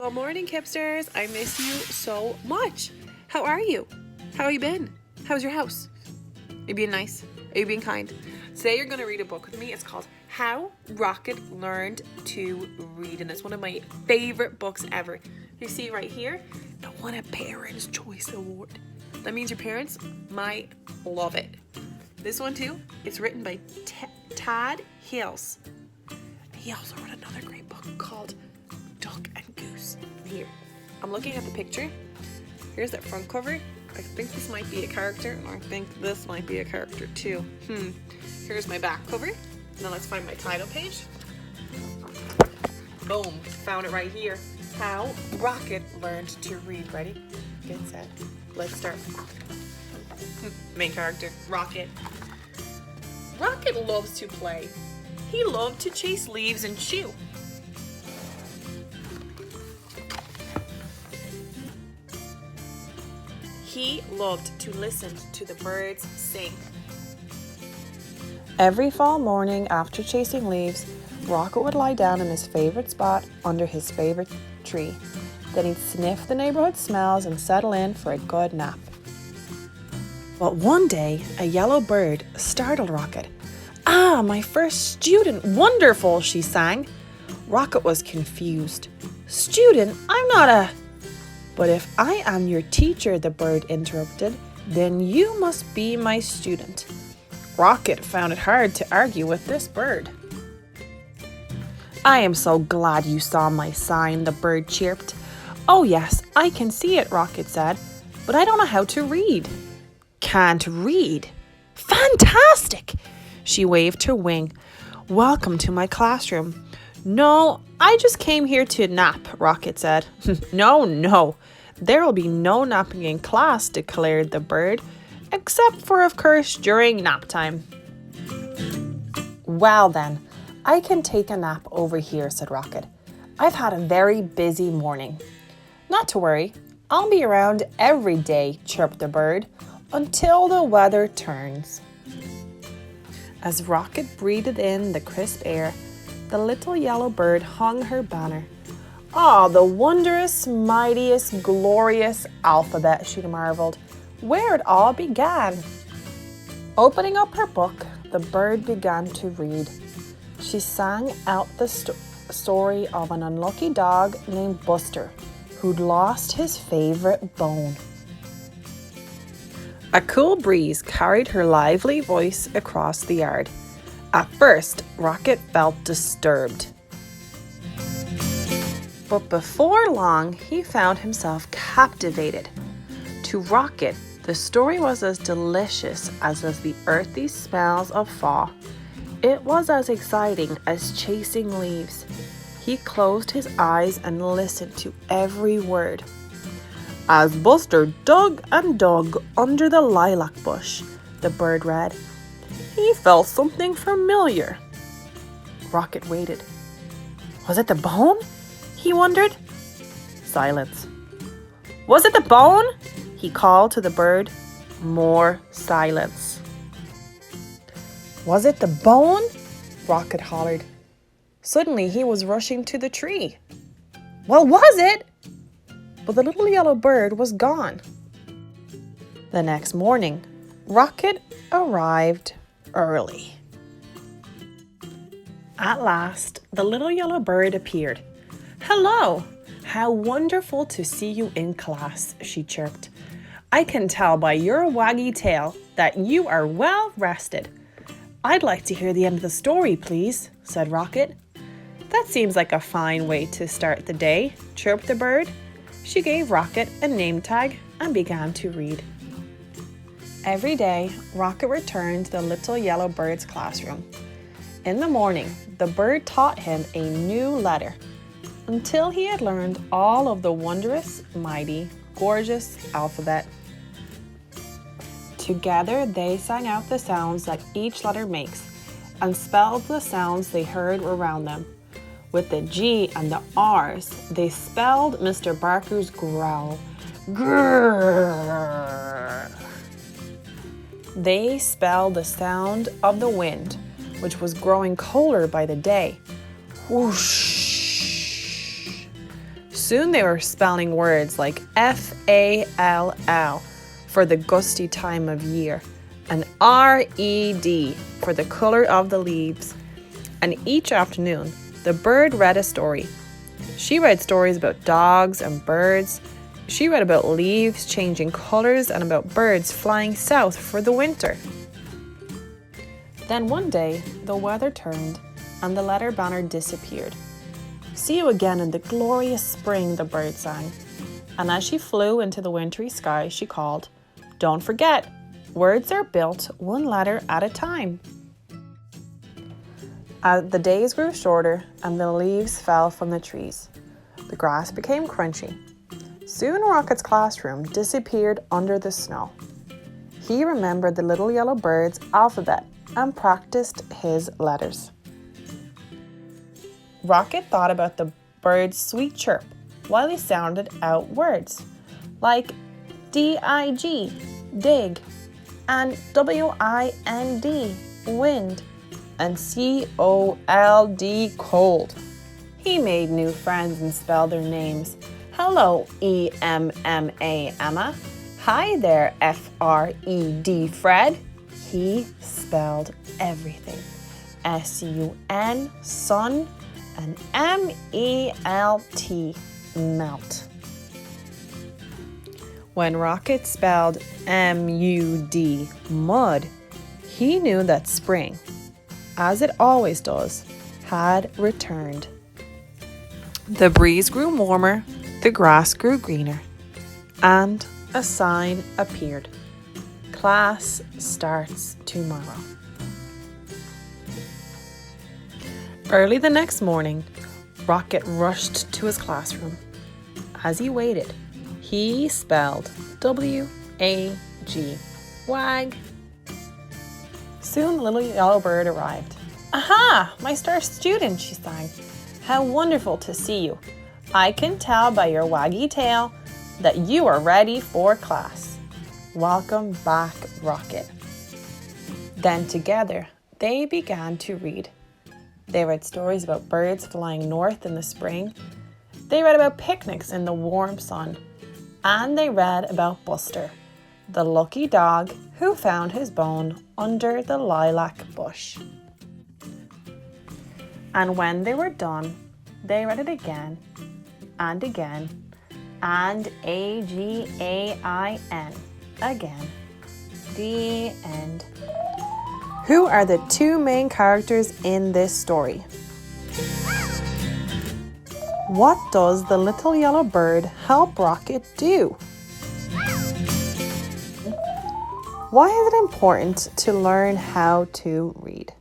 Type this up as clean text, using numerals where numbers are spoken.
Good morning, Kipsters. I miss you so much. How are you? How have you been? How's your house? Are you being nice? Are you being kind? Today you're going to read a book with me. It's called How Rocket Learned to Read, and it's one of my favorite books ever. You see right here, it won a Parents' Choice Award. That means your parents might love it. This one too, it's written by Tad Hills. He also wrote another great book called Duck and Goose. Here, I'm looking at the picture. Here's that front cover. I think this might be a character, and I think this might be a character too. Here's my back cover. Now let's find my title page. Boom, found it right here. How Rocket Learned to Read. Ready? Get set. Let's start. Main character, Rocket. Rocket loves to play. He loved to chase leaves and chew. He loved to listen to the birds sing. Every fall morning after chasing leaves, Rocket would lie down in his favorite spot under his favorite tree. Then he'd sniff the neighborhood smells and settle in for a good nap. But one day, a yellow bird startled Rocket. "Ah, my first student! Wonderful!" she sang. Rocket was confused. "Student? I'm not a..." "But if I am your teacher," the bird interrupted, "then you must be my student." Rocket found it hard to argue with this bird. "I am so glad you saw my sign," the bird chirped. "Oh yes, I can see it," Rocket said, "but I don't know how to read." "Can't read? Fantastic!" She waved her wing. "Welcome to my classroom." "No, I just came here to nap," Rocket said. No, there will be no napping in class," declared the bird, "except for, of course, during nap time." "Well then, I can take a nap over here," said Rocket. "I've had a very busy morning." "Not to worry, I'll be around every day," chirped the bird, "until the weather turns." As Rocket breathed in the crisp air, the little yellow bird hung her banner. "Ah, the wondrous, mightiest, glorious alphabet," she marveled, "where it all began." Opening up her book, the bird began to read. She sang out the story of an unlucky dog named Buster, who'd lost his favorite bone. A cool breeze carried her lively voice across the yard. At first, Rocket felt disturbed. But before long, he found himself captivated. To Rocket, the story was as delicious as the earthy smells of fall. It was as exciting as chasing leaves. He closed his eyes and listened to every word. "As Buster dug and dug under the lilac bush," the bird read, "he felt something familiar." Rocket waited. Was it the bone? He wondered. Silence. "Was it the bone?" he called to the bird. More silence. "Was it the bone?" Rocket hollered. Suddenly he was rushing to the tree. "Well, was it?" But the little yellow bird was gone. The next morning, Rocket arrived early. At last, the little yellow bird appeared. "Hello! How wonderful to see you in class," she chirped. "I can tell by your waggy tail that you are well rested." "I'd like to hear the end of the story, please," said Rocket. "That seems like a fine way to start the day," chirped the bird. She gave Rocket a name tag and began to read. Every day, Rocket returned to the little yellow bird's classroom. In the morning, the bird taught him a new letter until he had learned all of the wondrous, mighty, gorgeous alphabet. Together, they sang out the sounds that each letter makes and spelled the sounds they heard around them. With the G and the R's, they spelled Mr. Barker's growl. Grrr. They spelled the sound of the wind, which was growing colder by the day. Whoosh. Soon they were spelling words like F-A-L-L for the gusty time of year, and R-E-D for the color of the leaves. And each afternoon, the bird read a story. She read stories about dogs and birds. She read about leaves changing colors and about birds flying south for the winter. Then one day, the weather turned and the letter banner disappeared. "See you again in the glorious spring," the bird sang. And as she flew into the wintry sky, she called, "Don't forget, words are built one letter at a time." As the days grew shorter and the leaves fell from the trees, the grass became crunchy. Soon Rocket's classroom disappeared under the snow. He remembered the little yellow bird's alphabet and practiced his letters. Rocket thought about the bird's sweet chirp while he sounded out words like D-I-G, dig, and W-I-N-D, wind, and C-O-L-D, cold. He made new friends and spelled their names. Hello, E-M-M-A, Emma. Hi there, F-R-E-D, Fred. He spelled everything. S-U-N, sun, and M-E-L-T, melt. When Rocket spelled M-U-D, mud, he knew that spring, as it always does, had returned. The breeze grew warmer, the grass grew greener, and a sign appeared. Class starts tomorrow. Early the next morning, Rocket rushed to his classroom. As he waited, he spelled W-A-G, wag. Soon the little yellow bird arrived. "Aha, my star student," she sang. "How wonderful to see you. I can tell by your waggy tail that you are ready for class. Welcome back, Rocket." Then together, they began to read. They read stories about birds flying north in the spring. They read about picnics in the warm sun. And they read about Buster, the lucky dog who found his bone under the lilac bush. And when they were done, they read it again and again and A-G-A-I-N again. The end. Who are the two main characters in this story? What does the little yellow bird help Rocket do? Why is it important to learn how to read?